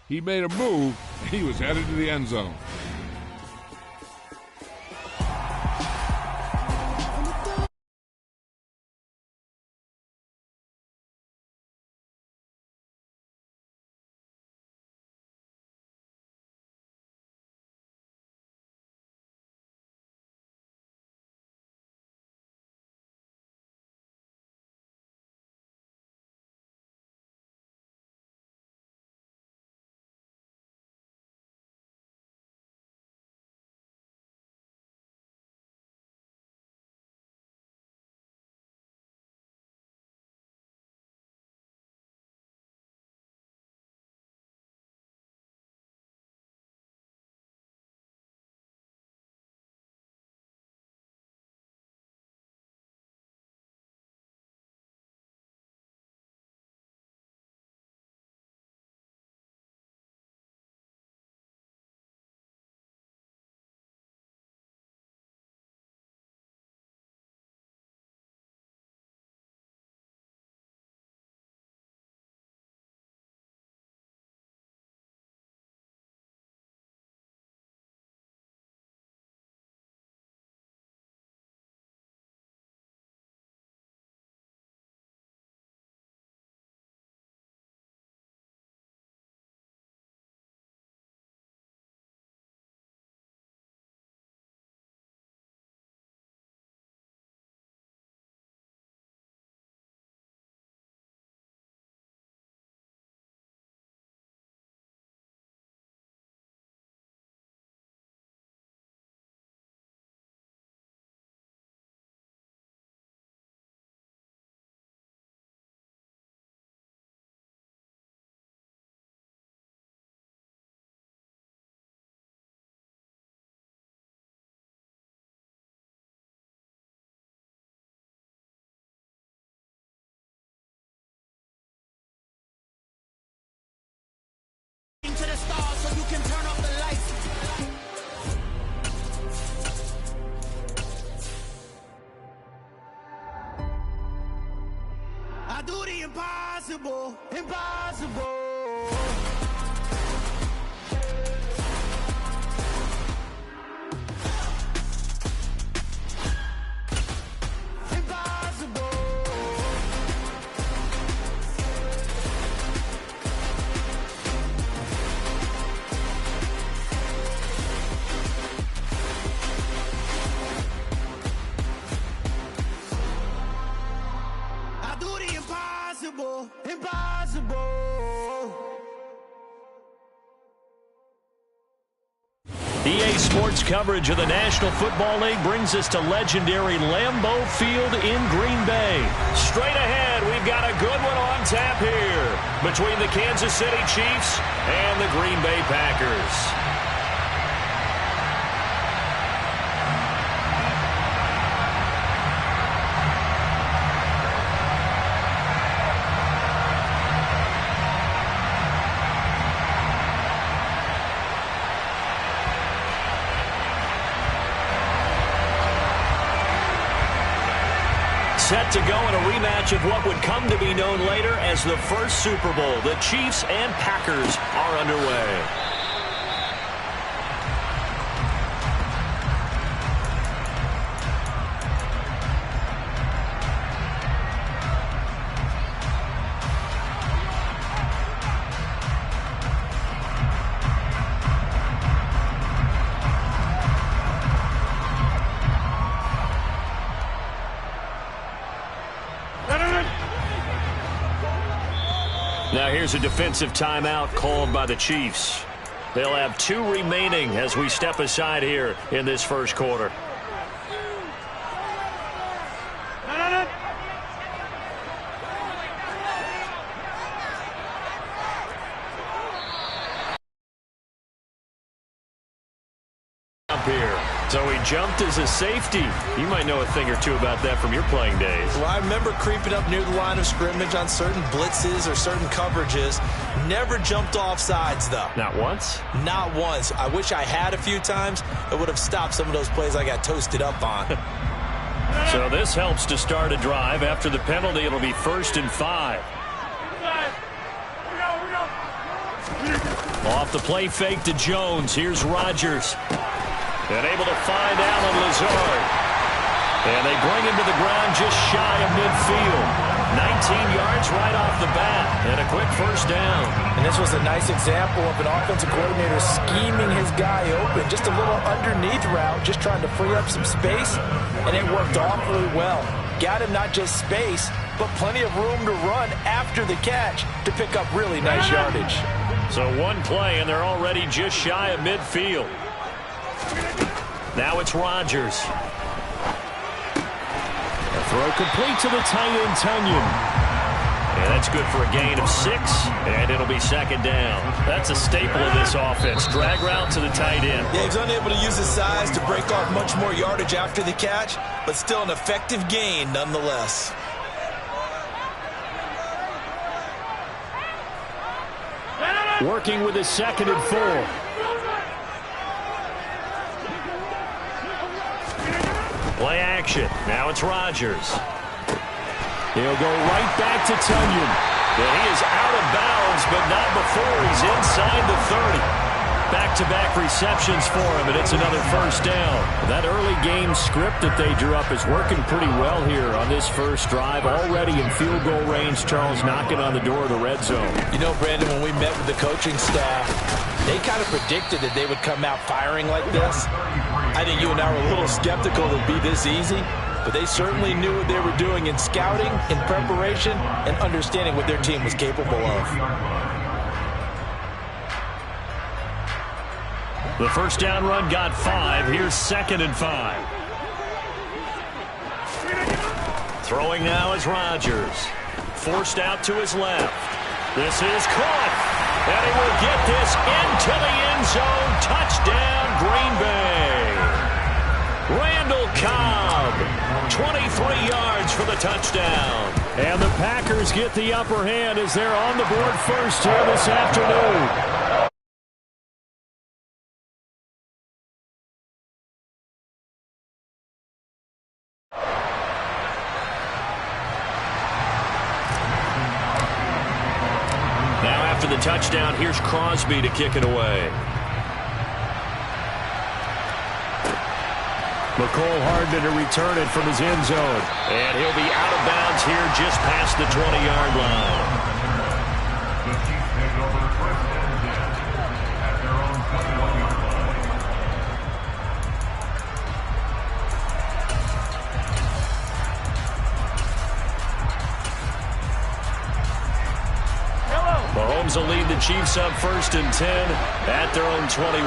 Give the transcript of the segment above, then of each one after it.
He made a move, and he was headed to the end zone. To the stars so you can turn off the lights. I do the impossible, impossible. Impossible. EA Sports coverage of the National Football League brings us to legendary Lambeau Field in Green Bay. Straight ahead, we've got a good one on tap here between the Kansas City Chiefs and the Green Bay Packers. Set to go in a rematch of what would come to be known later as the first Super Bowl. The Chiefs and Packers are underway. Now here's a defensive timeout called by the Chiefs. They'll have 2 remaining as we step aside here in this first quarter. So he jumped as a safety. You might know a thing or two about that from your playing days. Well, I remember creeping up near the line of scrimmage on certain blitzes or certain coverages. Never jumped off sides, though. Not once? Not once. I wish I had a few times. It would have stopped some of those plays I got toasted up on. So this helps to start a drive. After the penalty, it'll be 1st and 5. Off the play fake to Jones. Here's Rodgers. And able to find Alan Lazard. And they bring him to the ground just shy of midfield. 19 yards right off the bat. And a quick first down. And this was a nice example of an offensive coordinator scheming his guy open. Just a little underneath route, just trying to free up some space. And it worked awfully well. Got him not just space, but plenty of room to run after the catch to pick up really nice yardage. So one play, and they're already just shy of midfield. Now it's Rodgers. A throw complete to the tight end, Tunyon. And that's good for a gain of 6, and it'll be second down. That's a staple of this offense. Drag route to the tight end. Yeah, he's unable to use his size to break off much more yardage after the catch, but still an effective gain nonetheless. Working with his 2nd and 4. Play action. Now it's Rodgers. He'll go right back to Tunyon. And he is out of bounds, but not before he's inside the 30. Back-to-back receptions for him, and it's another first down. That early game script that they drew up is working pretty well here on this first drive. Already in field goal range, Charles knocking on the door of the red zone. You know, Brandon, when we met with the coaching staff, they kind of predicted that they would come out firing like this. I think you and I were a little skeptical it would be this easy, but they certainly knew what they were doing in scouting, in preparation, and understanding what their team was capable of. The first down run got 5. Here's 2nd and 5. Throwing now is Rodgers. Forced out to his left. This is caught. And he will get this into the end zone. Touchdown, Green Bay. Randall Cobb, 23 yards for the touchdown. And the Packers get the upper hand as they're on the board first here this afternoon. The touchdown, here's Crosby to kick it away. McCole Hardman to return it from his end zone. And he'll be out of bounds here just past the 20-yard line. Mahomes will lead the Chiefs up 1st and 10 at their own 21.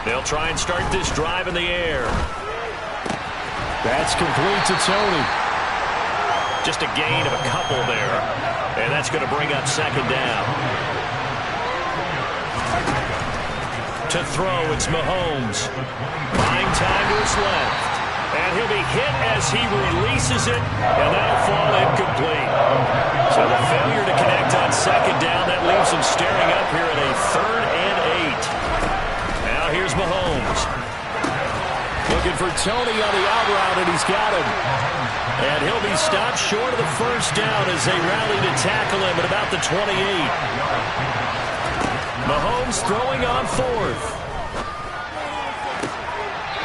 They'll try and start this drive in the air. That's complete to Tony. Just a gain of a couple there. And that's going to bring up 2nd down. To throw, it's Mahomes. Buying time to his left. And he'll be hit as he releases it, and that'll fall incomplete. So the failure to connect on 2nd down, that leaves him staring up here at a 3rd and 8. Now here's Mahomes. Looking for Tony on the out route, and he's got him. And he'll be stopped short of the first down as they rally to tackle him at about the 28. Mahomes throwing on 4th.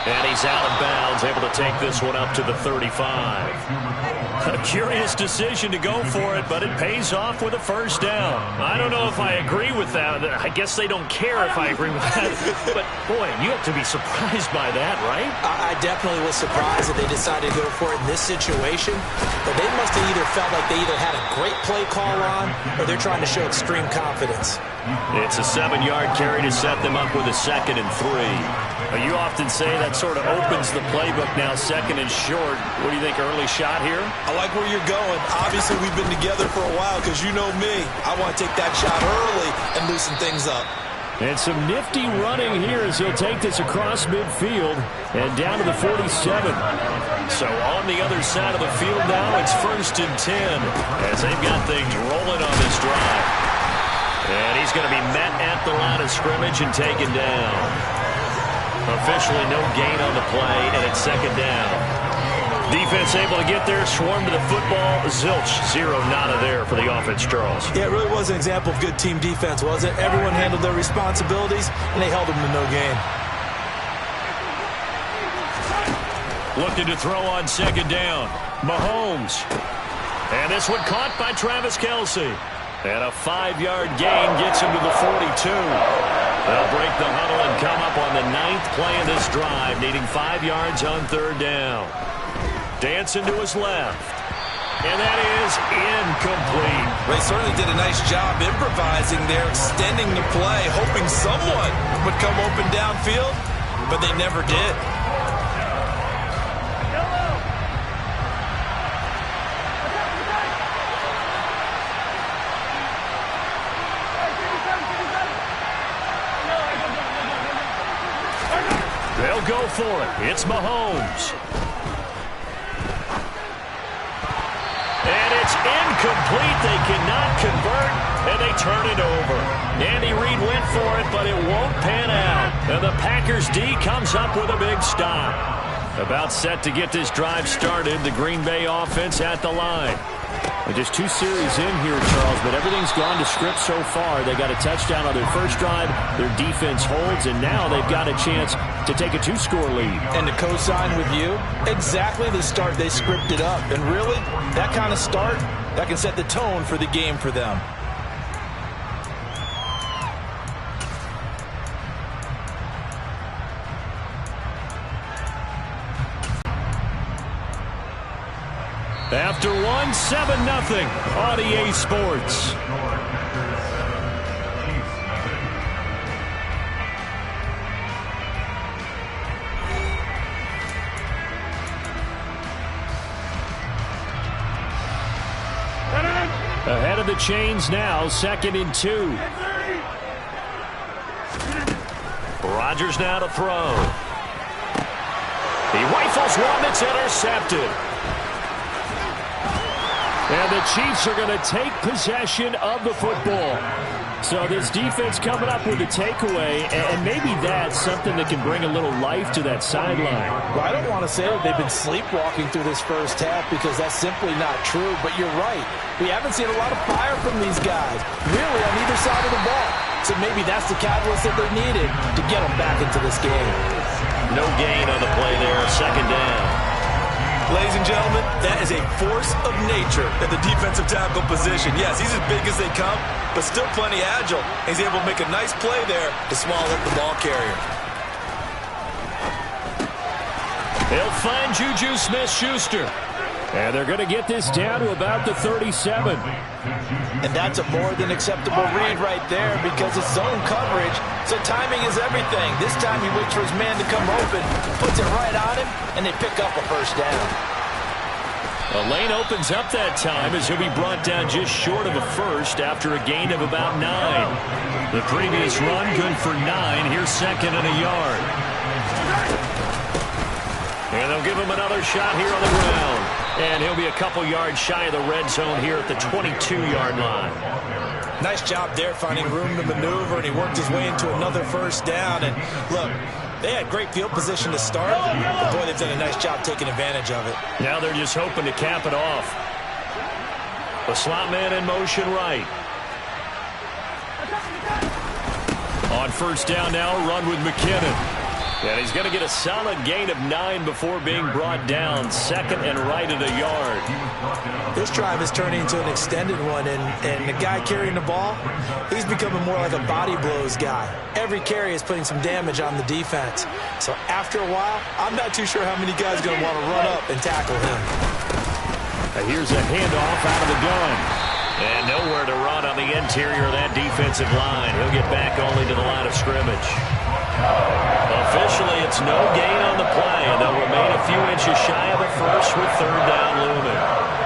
And he's out of bounds, able to take this one up to the 35. A curious decision to go for it, but it pays off with a first down. I don't know if I agree with that. I guess they don't care if I agree with that. But, boy, you have to be surprised by that, right? I definitely was surprised that they decided to go for it in this situation. But they must have either felt like they either had a great play call on or they're trying to show extreme confidence. It's a 7-yard carry to set them up with a 2nd and 3. You often say that sort of opens the playbook now, 2nd and short. What do you think, early shot here? I like where you're going. Obviously, we've been together for a while because you know me. I want to take that shot early and loosen things up. And some nifty running here as he'll take this across midfield and down to the 47. So on the other side of the field now, it's 1st and 10 as they've got things rolling on this drive. And he's going to be met at the line of scrimmage and taken down. Officially no gain on the play, and it's 2nd down. Defense able to get there, swarm to the football. Zilch, zero, nada there for the offense, Charles. Yeah, it really was an example of good team defense, wasn't it? Everyone handled their responsibilities, and they held them to no gain. Looking to throw on second down. Mahomes. And this one caught by Travis Kelce. And a 5-yard gain gets him to the 42. They'll break the huddle and come up on the 9th play of this drive, needing 5 yards on third down. Dancing to his left. And that is incomplete. They certainly did a nice job improvising there, extending the play, hoping someone would come open downfield, but they never did. They'll go for it. It's Mahomes. And it's incomplete. They cannot convert, and they turn it over. Andy Reid went for it, but it won't pan out. And the Packers D comes up with a big stop. About set to get this drive started. The Green Bay offense at the line. Just 2 series in here, Charles, but everything's gone to script so far. They got a touchdown on their first drive. Their defense holds, and now they've got a chance to take a 2-score lead. And to co-sign with you, exactly the start they scripted up. And really, that kind of start, that can set the tone for the game for them. After one, 7-0 on EA Sports. Ahead of the chains now, 2nd and 2. Rodgers now to throw. He rifles one that's intercepted. And the Chiefs are going to take possession of the football. So this defense coming up with a takeaway, and maybe that's something that can bring a little life to that sideline. Well, I don't want to say that they've been sleepwalking through this first half because that's simply not true, but you're right. We haven't seen a lot of fire from these guys, really on either side of the ball. So maybe that's the catalyst that they needed to get them back into this game. No gain on the play there, 2nd down. Ladies and gentlemen, that is a force of nature at the defensive tackle position. Yes, he's as big as they come, but still plenty agile. He's able to make a nice play there to swallow up the ball carrier. He'll find Juju Smith-Schuster. And they're going to get this down to about the 37. And that's a more than acceptable read right there because it's zone coverage, so timing is everything. This time he waits for his man to come open, puts it right on him, and they pick up a first down. The lane opens up that time as he'll be brought down just short of a first after a gain of about 9. The previous run good for 9. Here's 2nd and a yard. And they'll give him another shot here on the ground. And he'll be a couple yards shy of the red zone here at the 22-yard line. Nice job there finding room to maneuver, and he worked his way into another first down. And look, they had great field position to start, but boy, they've done a nice job taking advantage of it. Now they're just hoping to cap it off. The slot man in motion right. On first down now, run with McKinnon. And he's going to get a solid gain of 9 before being brought down. 2nd and right at a yard. This drive is turning into an extended one, and the guy carrying the ball, he's becoming more like a body blows guy. Every carry is putting some damage on the defense. So after a while, I'm not too sure how many guys are going to want to run up and tackle him. Here's a handoff out of the gun. And nowhere to run on the interior of that defensive line. He'll get back only to the line of scrimmage. Officially, it's no gain on the play, and they'll remain a few inches shy of the first with 3rd down looming.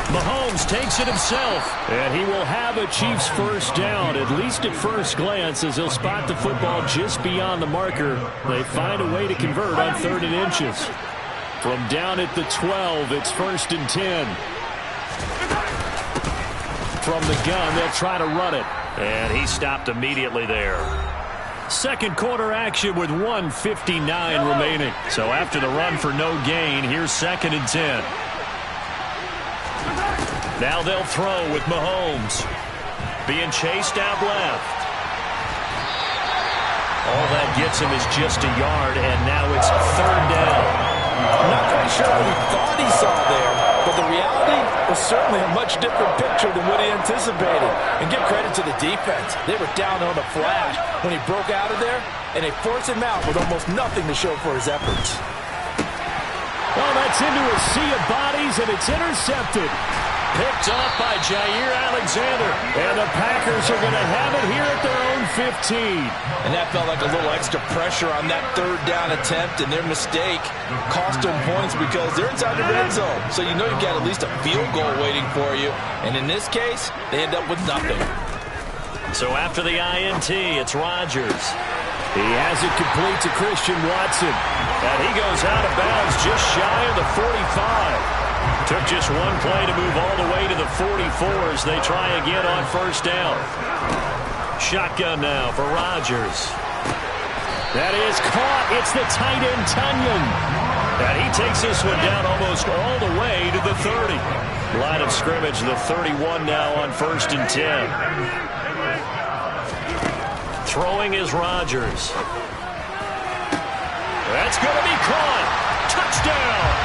Mahomes takes it himself, and he will have a Chiefs first down, at least at first glance, as he'll spot the football just beyond the marker. They find a way to convert on 3rd and inches. From down at the 12, it's 1st and 10. From the gun, they'll try to run it. And he stopped immediately there. Second quarter action with 1:59 remaining. So after the run for no gain, here's 2nd and 10. Now they'll throw with Mahomes. Being chased out left. All that gets him is just a yard, and now it's 3rd down. I'm not quite sure what he thought he saw there, but the reality was certainly a much different picture than what he anticipated. And give credit to the defense. They were down on the flash when he broke out of there, and they forced him out with almost nothing to show for his efforts. Well, that's into a sea of bodies, and it's intercepted. Picked off by Jair Alexander. And the Packers are going to have it here at their own 15. And that felt like a little extra pressure on that 3rd down attempt, and their mistake cost them points because they're inside the red zone. So you know you've got at least a field goal waiting for you. And in this case, they end up with nothing. So after the INT, it's Rodgers. He has it complete to Christian Watson. And he goes out of bounds just shy of the 45. Took just one play to move all the way to the 44 as they try again on 1st down. Shotgun now for Rodgers. That is caught. It's the tight end, Tunyon. And he takes this one down almost all the way to the 30. Line of scrimmage, the 31 now on 1st and 10. Throwing is Rodgers. That's going to be caught. Touchdown.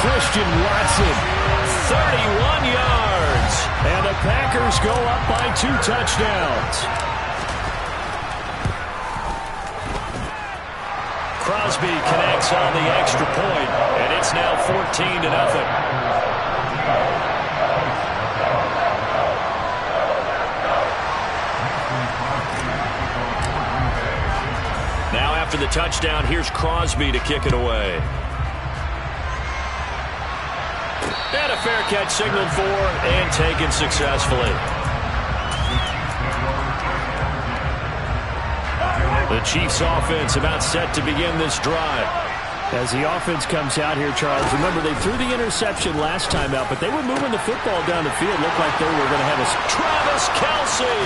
Christian Watson, 31 yards. And the Packers go up by 2 touchdowns. Crosby connects on the extra point, and it's now 14-0. Now after the touchdown, here's Crosby to kick it away. And a fair catch signaled for and taken successfully. The Chiefs offense about set to begin this drive. As the offense comes out here, Charles, remember they threw the interception last time out, but they were moving the football down the field. Looked like they were going to have a Travis Kelce.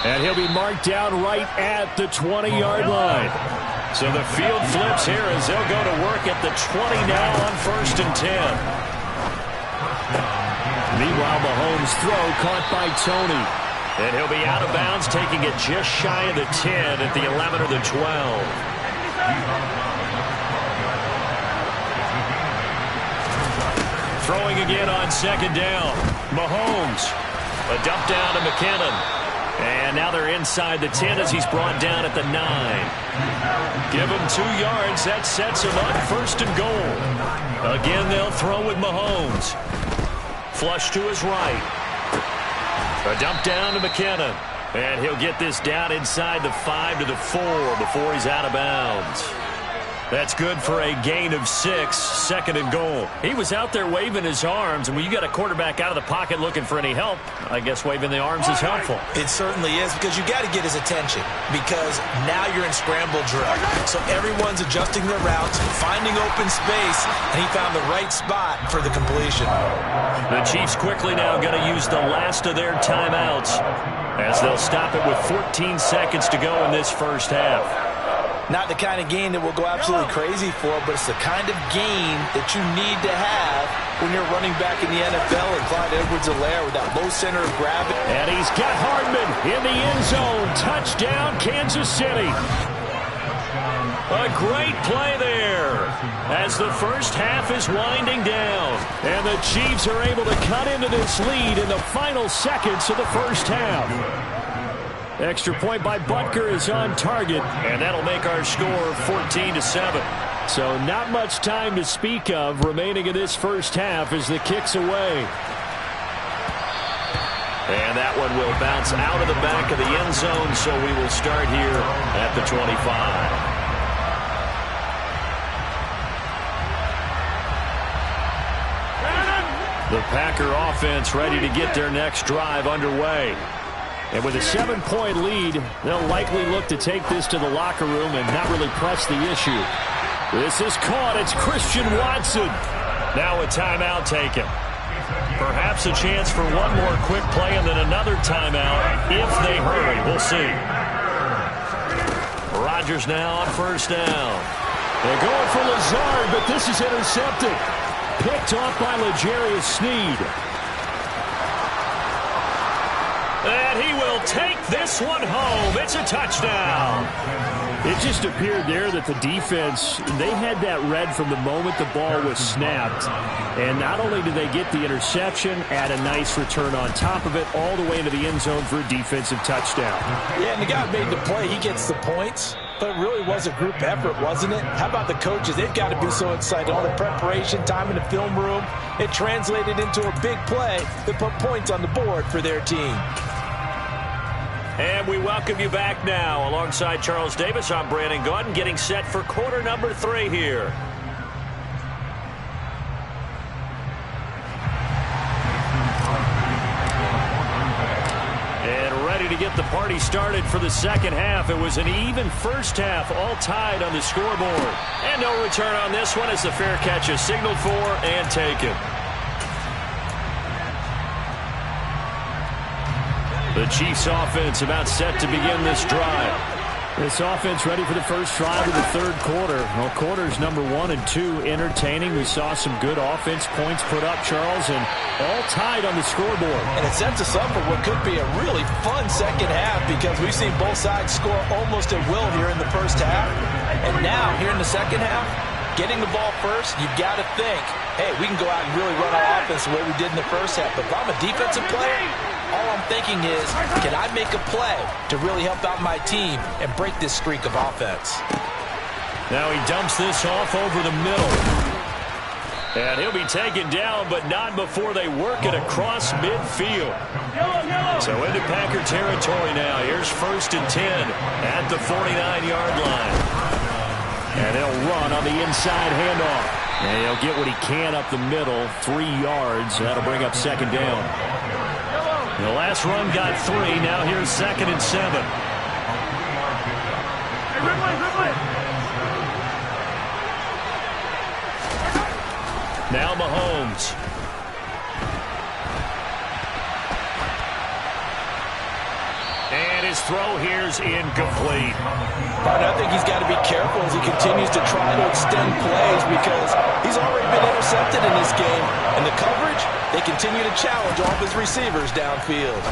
And he'll be marked down right at the 20-yard line. So the field flips here as they'll go to work at the 20 now on 1st and 10. Meanwhile, Mahomes' throw caught by Tony. And he'll be out of bounds, taking it just shy of the 10 at the 11 or the 12. Throwing again on 2nd down. Mahomes. A dump down to McKinnon. And now they're inside the 10 as he's brought down at the 9. Give him 2 yards. That sets him up 1st and goal. Again, they'll throw with Mahomes. Flush to his right. A dump down to McKinnon. And he'll get this down inside the 5 to the 4 before he's out of bounds. That's good for a gain of 6, 2nd and goal. He was out there waving his arms, and when you got a quarterback out of the pocket looking for any help, I guess waving the arms is helpful. It certainly is, because you got to get his attention, because now you're in scramble drill. So everyone's adjusting their routes, finding open space, and he found the right spot for the completion. The Chiefs quickly now going to use the last of their timeouts as they'll stop it with 14 seconds to go in this first half. Not the kind of game that we'll go absolutely crazy for, but it's the kind of game that you need to have when you're running back in the NFL and Clyde Edwards-Helaire with that low center of gravity. And he's got Hardman in the end zone. Touchdown, Kansas City. A great play there as the first half is winding down. And the Chiefs are able to cut into this lead in the final seconds of the first half. Extra point by Butker is on target, and that'll make our score 14-7. So not much time to speak of remaining in this first half as the kick's away. And that one will bounce out of the back of the end zone, so we will start here at the 25. The Packer offense ready to get their next drive underway. And with a 7-point lead, they'll likely look to take this to the locker room and not really press the issue. This is caught. It's Christian Watson. Now a timeout taken. Perhaps a chance for one more quick play and then another timeout if they hurry. We'll see. Rodgers now on first down. They're going for Lazard, but this is intercepted. Picked off by L'Jarius Sneed. And he will take this one home. It's a touchdown. It just appeared there that the defense, they had that read from the moment the ball was snapped. And not only did they get the interception, add a nice return on top of it, all the way into the end zone for a defensive touchdown. Yeah, and the guy made the play. He gets the points. But it really was a group effort, wasn't it? How about the coaches? They've got to be so excited. All the preparation, time in the film room, it translated into a big play that put points on the board for their team. And we welcome you back now. Alongside Charles Davis, I'm Brandon Gaudin, getting set for quarter number 3 here. And ready to get the party started for the second half. It was an even first half, all tied on the scoreboard. And no return on this one as the fair catch is signaled for and taken. The Chiefs offense about set to begin this drive. This offense ready for the first drive of the third quarter. Well, quarters number 1 and 2 entertaining. We saw some good offense points put up, Charles, and all tied on the scoreboard. And it sets us up for what could be a really fun second half because we've seen both sides score almost at will here in the first half. And now, here in the second half, getting the ball first, you've got to think, hey, we can go out and really run our offense the way we did in the first half. But if I'm a defensive player, all I'm thinking is, can I make a play to really help out my team and break this streak of offense? Now he dumps this off over the middle. And he'll be taken down, but not before they work it across midfield. So into Packer territory now. Here's 1st and 10 at the 49-yard line. And they'll run on the inside handoff. And he'll get what he can up the middle, 3 yards. That'll bring up second down. The last run got 3. Now here's 2nd and 7. Now Mahomes. And his throw here's incomplete. But I think he's got to be careful as he continues to try to extend plays because he's already been intercepted in this game. And the coverage, they continue to challenge all of his receivers downfield.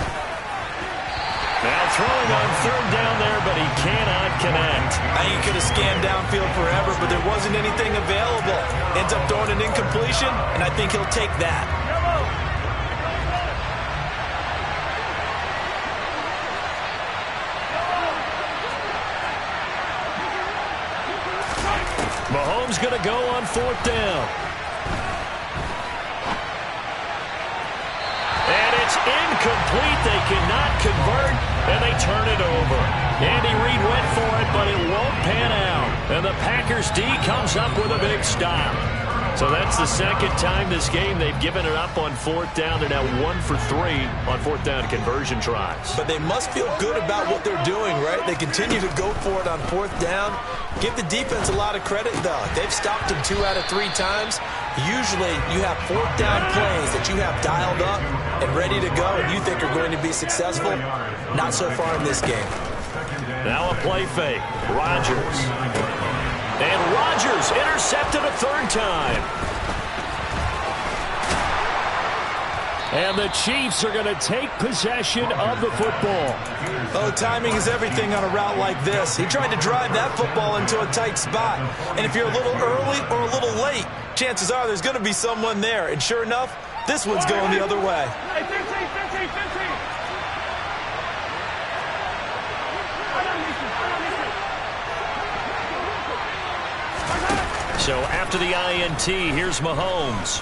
Now throwing on 3rd down there, but he cannot connect. I think he could have scanned downfield forever, but there wasn't anything available. Ends up throwing an incompletion, and I think he'll take that. Mahomes going to go on 4th down. And it's incomplete. They cannot convert, and they turn it over. Andy Reid went for it, but it won't pan out. And the Packers D comes up with a big stop. So that's the second time this game they've given it up on 4th down. They're now 1 for 3 on 4th down conversion tries. But they must feel good about what they're doing, right? They continue to go for it on 4th down. Give the defense a lot of credit, though. They've stopped him 2 out of 3 times. Usually, you have 4th down plays that you have dialed up and ready to go and you think are going to be successful. Not so far in this game. Now a play fake. Rodgers. And Rodgers intercepted a 3rd time. And the Chiefs are going to take possession of the football. Oh, timing is everything on a route like this. He tried to drive that football into a tight spot. And if you're a little early or a little late, chances are there's going to be someone there. And sure enough, this one's going the other way. So after the INT, here's Mahomes.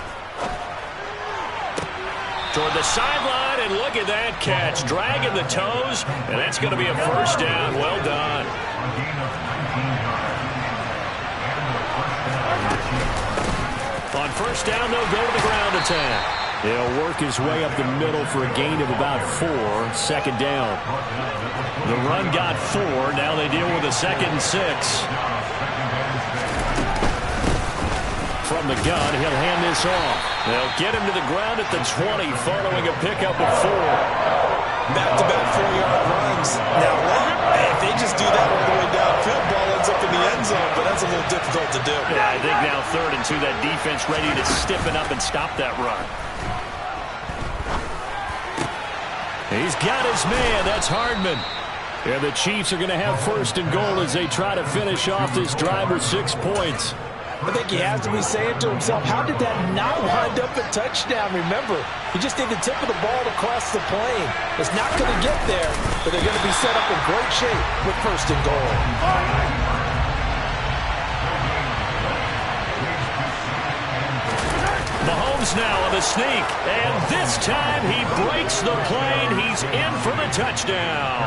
Toward the sideline, and look at that catch. Dragging the toes, and that's going to be a 1st down. Well done. On 1st down, they'll go to the ground attack. He'll work his way up the middle for a gain of about 4, second down. The run got 4. Now they deal with a 2nd and 6. From the gun, he'll hand this off. They'll get him to the ground at the 20 following a pickup of 4. Back-to-back 4-yard runs. Now, if they just do that all the way downfield, ball ends up in the end zone, but that's a little difficult to do. Yeah, I think now 3rd and 2, that defense ready to stiffen up and stop that run. He's got his man. That's Hardman. And the Chiefs are going to have 1st and goal as they try to finish off this drive with 6 points. I think he has to be saying to himself, how did that not wind up a touchdown? Remember, he just did the tip of the ball to cross the plane. It's not going to get there, but they're going to be set up in great shape with 1st and goal. Mahomes now on the sneak, and this time he breaks the plane. He's in for the touchdown.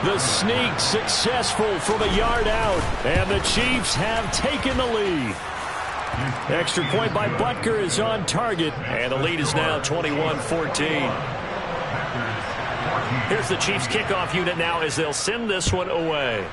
The sneak successful from a yard out, and the Chiefs have taken the lead. Extra point by Butker is on target, and the lead is now 21-14. Here's the Chiefs kickoff unit now as they'll send this one away.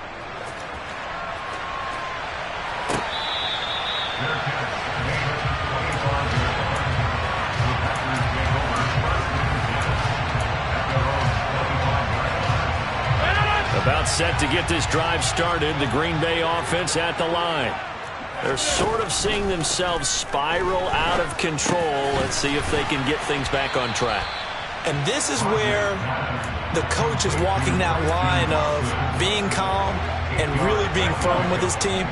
About set to get this drive started. The Green Bay offense at the line. They're sort of seeing themselves spiral out of control. Let's see if they can get things back on track. And this is where the coach is walking that line of being calm and really being firm with his team.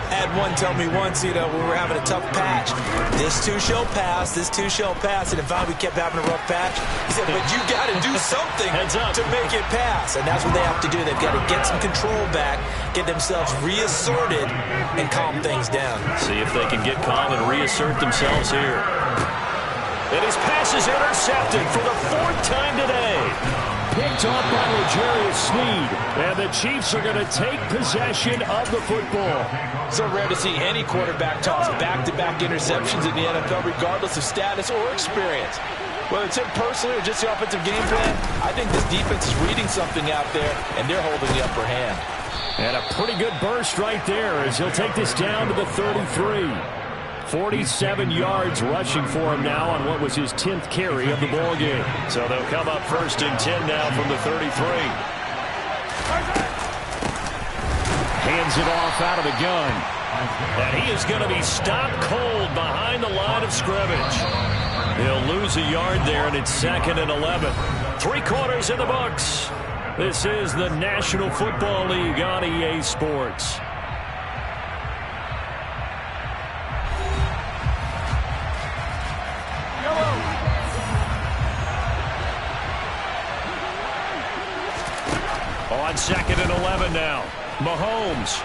I had one tell me once, when we were having a tough patch, this too shall pass, this too shall pass. And if we kept having a rough patch, he said, but you got to do something to make it pass. And that's what they have to do. They've got to get some control back, get themselves reasserted, and calm things down. See if they can get calm and reassert themselves here. And his pass is intercepted for the 4th time today. Picked off by L'Jarius Sneed. And the Chiefs are going to take possession of the football. So rare to see any quarterback toss back-to-back interceptions in the NFL, regardless of status or experience. Whether it's him personally or just the offensive game plan, I think this defense is reading something out there, and they're holding the upper hand. And a pretty good burst right there as he'll take this down to the 33. 47 yards rushing for him now on what was his 10th carry of the ball game. So they'll come up 1st and 10 now from the 33. Hands it off out of the gun. And he is going to be stopped cold behind the line of scrimmage. He'll lose a yard there, and it's 2nd and 11. 3 quarters in the books. This is the National Football League on EA Sports. On 2nd and 11 now. Mahomes.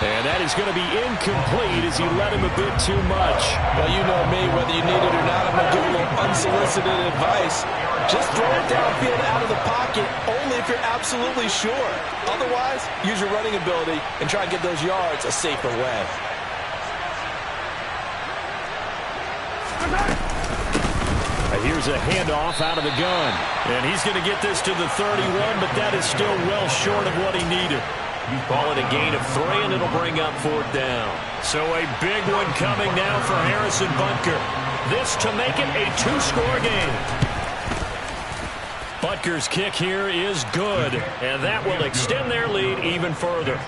And that is going to be incomplete as he led him a bit too much. Well, you know me, whether you need it or not, I'm going to give a little unsolicited advice. Just throw it downfield out of the pocket, only if you're absolutely sure. Otherwise, use your running ability and try and get those yards a safer way. Here's a handoff out of the gun. And he's going to get this to the 31, but that is still well short of what he needed. Call it a gain of 3, and it'll bring up 4th down. So a big one coming now for Harrison Butker. This to make it a 2-score game. Butker's kick here is good, and that will extend their lead even further.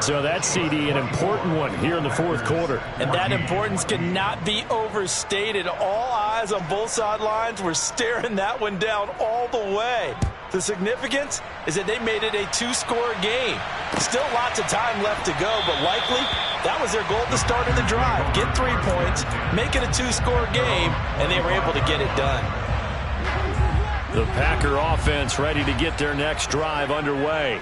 So that's, CD, an important one here in the 4th quarter. And that importance cannot be overstated. All eyes on both sidelines were staring that one down all the way. The significance is that they made it a 2-score game. Still lots of time left to go, but likely that was their goal at the start of the drive. Get 3 points, make it a 2-score game, and they were able to get it done. The Packer offense ready to get their next drive underway.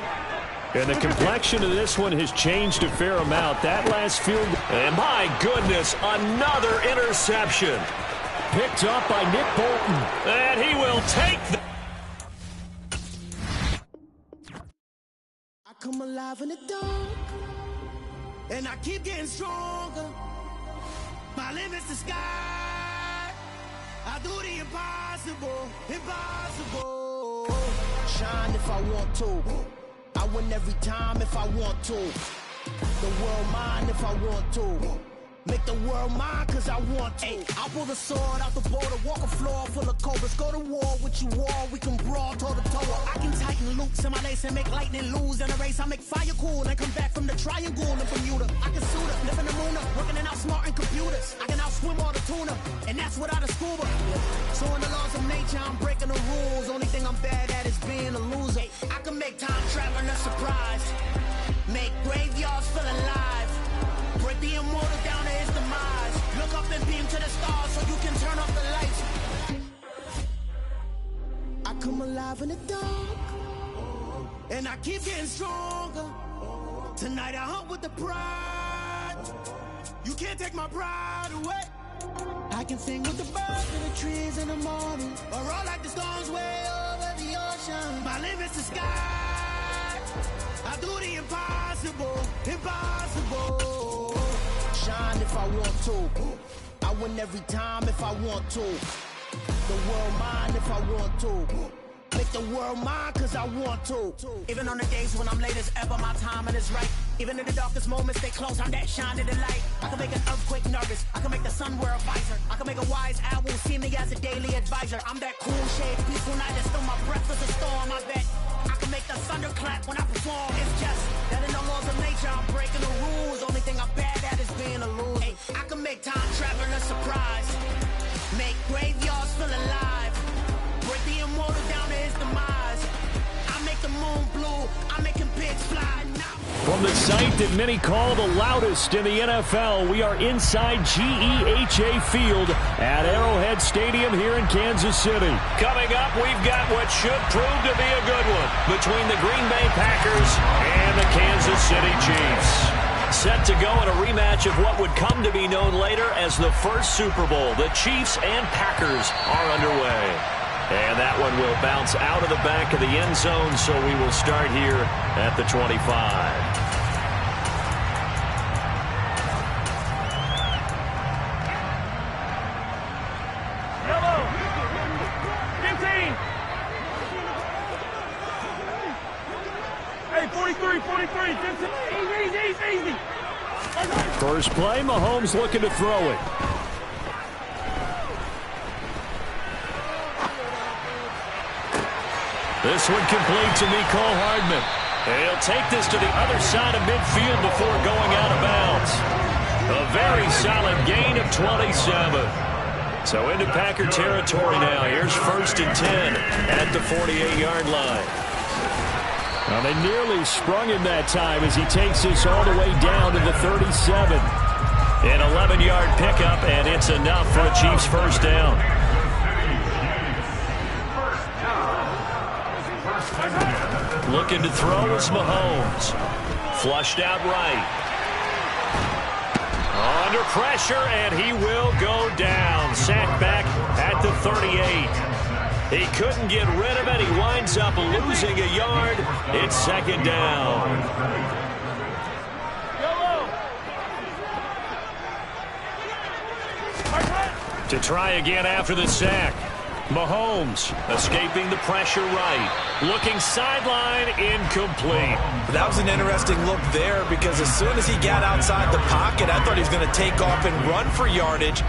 And the complexion of this one has changed a fair amount. That last field, and my goodness, another interception. Picked up by Nick Bolton. And he will take the... I come alive in the dark, and I keep getting stronger. My limit's the sky. I do the impossible, impossible. Shine if I want to. I win every time if I want to. The world mine if I want to. Make the world mine cause I want to. I'll pull the sword out the border, walk a floor full of cobras. Go to war with you all, we can brawl toe to toe. I can tighten loops in my lace and make lightning lose in a race. I make fire cool and come back from the triangle in Bermuda. I can suit up, live in the moon up, working and outsmarting computers. I can outswim all the tuna, and that's without a scuba. So in the laws of nature, I'm breaking the rules. Only thing I'm bad at is being a loser. I can make time traveling a surprise. Make graveyards feel alive. Break the immortal down to his demise. Look up and beam to the stars so you can turn off the lights. I come alive in the dark, And I keep getting stronger. Tonight I hunt with the pride. You can't take my pride away. I can sing with the birds and the trees in the morning. Or roll like the storms way over the ocean. My limit's the sky. I do the impossible, impossible. Shine if I want to. I win every time if I want to. The world mine if I want to. Make the world mine cause I want to. Even on the days when I'm late as ever, my timing is right. Even in the darkest moments, stay close, I'm that shine of the light. I can make an earthquake nervous, I can make the sun wear a visor. I can make a wise owl see me as a daily advisor. I'm that cool shade, peaceful night, and still my breath is a storm, I bet. I can make the thunder clap when I perform. It's just that in the laws of nature, I'm breaking the rules. Only thing I'm bad at is being a loser. Hey, I can make time traveling a surprise. Make graveyards feel alive. Break the immortal down to his demise. I make the moon blue, I'm making pigs fly now. From the site that many call the loudest in the NFL, we are inside GEHA Field at Arrowhead Stadium here in Kansas City. Coming up, we've got what should prove to be a good one between the Green Bay Packers and the Kansas City Chiefs. Set to go in a rematch of what would come to be known later as the first Super Bowl. The Chiefs and Packers are underway. And that one will bounce out of the back of the end zone, so we will start here at the 25. Yellow. 15. Hey, 43, 15. Easy. First play, Mahomes looking to throw it. This one complete to Mecole Hardman. He'll take this to the other side of midfield before going out of bounds. A very solid gain of 27. So into Packer territory now. Here's 1st and 10 at the 48-yard line. Now they nearly sprung him that time as he takes this all the way down to the 37. An 11-yard pickup, and it's enough for a Chiefs first down. Looking to throw is Mahomes. Flushed out right. Under pressure, and he will go down. Sacked back at the 38. He couldn't get rid of it. He winds up losing a yard. It's 2nd down. To try again after the sack. Mahomes escaping the pressure right. Looking sideline, incomplete. That was an interesting look there because as soon as he got outside the pocket, I thought he was going to take off and run for yardage.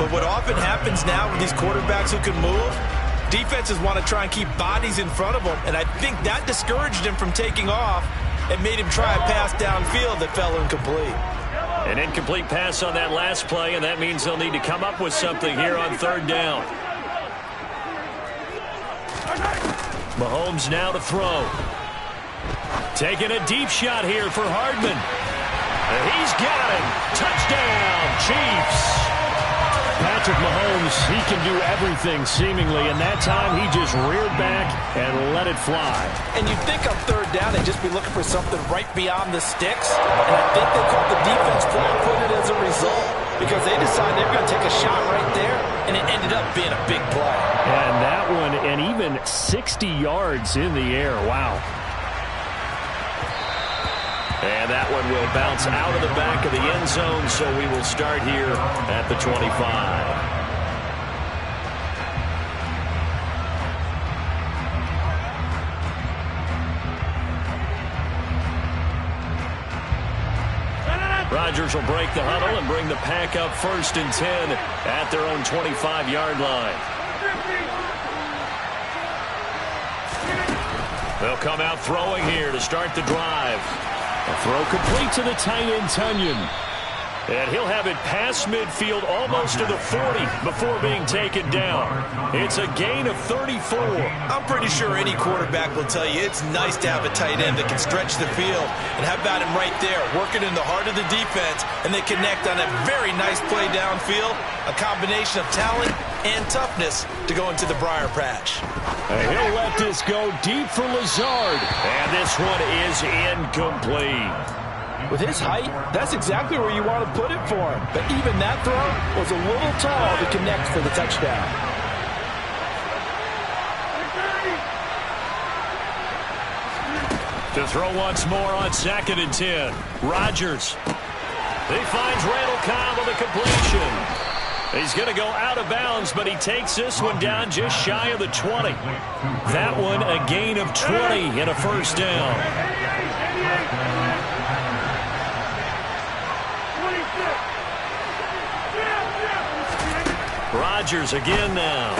But what often happens now with these quarterbacks who can move, defenses want to try and keep bodies in front of them. And I think that discouraged him from taking off and made him try a pass downfield that fell incomplete. An incomplete pass on that last play, and that means they'll need to come up with something here on 3rd down. Mahomes now to throw. Taking a deep shot here for Hardman. He's got him. Touchdown, Chiefs. Patrick Mahomes, he can do everything seemingly, and that time he just reared back and let it fly. And you'd think on 3rd down they'd just be looking for something right beyond the sticks. And I think they caught the defense flat-footed as a result because they decided they were going to take a shot right there, and it ended up being a big play. And that one, and even 60 yards in the air. Wow. And that one will bounce out of the back of the end zone, so we will start here at the 25. Rodgers will break the huddle and bring the pack up 1st and 10 at their own 25-yard line. They'll come out throwing here to start the drive. A throw complete to the tight end, Tunyon. And he'll have it past midfield almost to the 40 before being taken down. It's a gain of 34. I'm pretty sure any quarterback will tell you it's nice to have a tight end that can stretch the field. And how about him right there, working in the heart of the defense, and they connect on a very nice play downfield. A combination of talent and toughness to go into the briar patch. And he'll let this go deep for Lazard. And this one is incomplete. With his height, that's exactly where you want to put it for him. But even that throw was a little tall to connect for the touchdown. To throw once more on 2nd and 10. Rodgers. He finds Randall Cobb with a completion. He's going to go out of bounds, but he takes this one down just shy of the 20. That one a gain of 20 and a 1st down. Rodgers again now.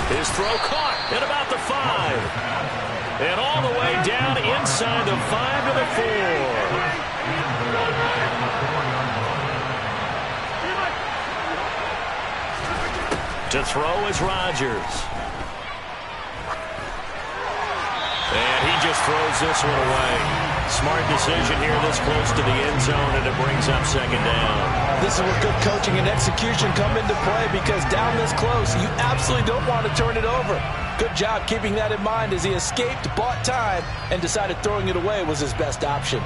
His throw caught at about the 5. And all the way down inside the 5 to the 4. To throw is Rodgers. And he just throws this one away. Smart decision here this close to the end zone, and it brings up 2nd down. This is where good coaching and execution come into play, because down this close, you absolutely don't want to turn it over. Good job keeping that in mind as he escaped, bought time, and decided throwing it away was his best option.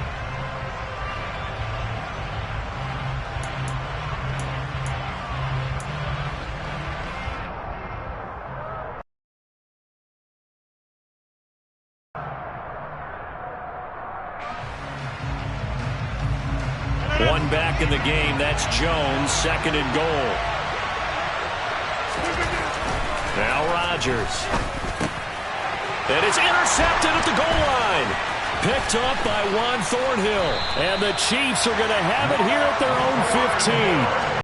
One back in the game. That's Jones, 2nd and goal. Now Rodgers. And it's intercepted at the goal line. Picked up by Juan Thornhill. And the Chiefs are going to have it here at their own 15.